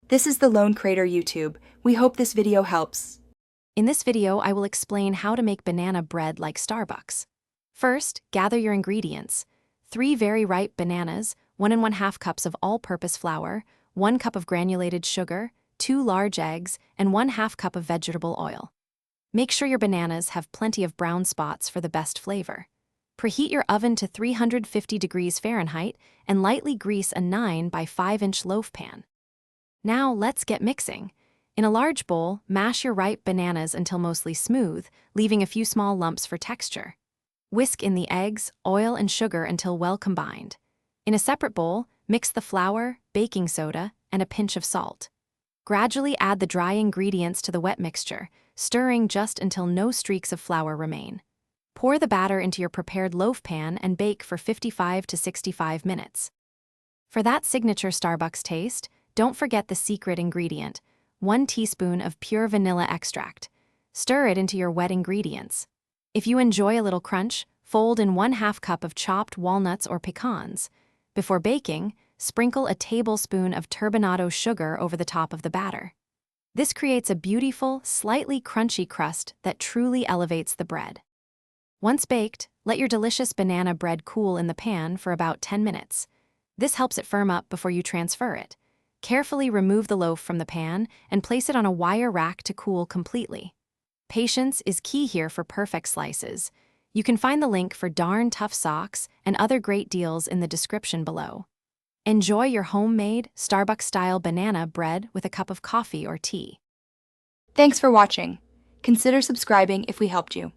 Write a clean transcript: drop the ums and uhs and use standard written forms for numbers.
This is the Lone Crater YouTube. We hope this video helps. In this video, I will explain how to make banana bread like Starbucks. First, gather your ingredients. 3 very ripe bananas, 1 1/2 cups of all-purpose flour, 1 cup of granulated sugar, 2 large eggs, and 1/2 cup of vegetable oil. Make sure your bananas have plenty of brown spots for the best flavor. Preheat your oven to 350 degrees Fahrenheit and lightly grease a 9 by 5-inch loaf pan. Now let's get mixing. In a large bowl, mash your ripe bananas until mostly smooth, leaving a few small lumps for texture. Whisk in the eggs, oil, and sugar until well combined. In a separate bowl, mix the flour, baking soda, and a pinch of salt. Gradually add the dry ingredients to the wet mixture, stirring just until no streaks of flour remain. Pour the batter into your prepared loaf pan and bake for 55 to 65 minutes. For that signature Starbucks taste, don't forget the secret ingredient, 1 teaspoon of pure vanilla extract. Stir it into your wet ingredients. If you enjoy a little crunch, fold in 1/2 cup of chopped walnuts or pecans. Before baking, sprinkle a tablespoon of turbinado sugar over the top of the batter. This creates a beautiful, slightly crunchy crust that truly elevates the bread. Once baked, let your delicious banana bread cool in the pan for about 10 minutes. This helps it firm up before you transfer it. Carefully remove the loaf from the pan and place it on a wire rack to cool completely. Patience is key here for perfect slices. You can find the link for Darn Tough Socks and other great deals in the description below. Enjoy your homemade, Starbucks-style banana bread with a cup of coffee or tea. Thanks for watching. Consider subscribing if we helped you.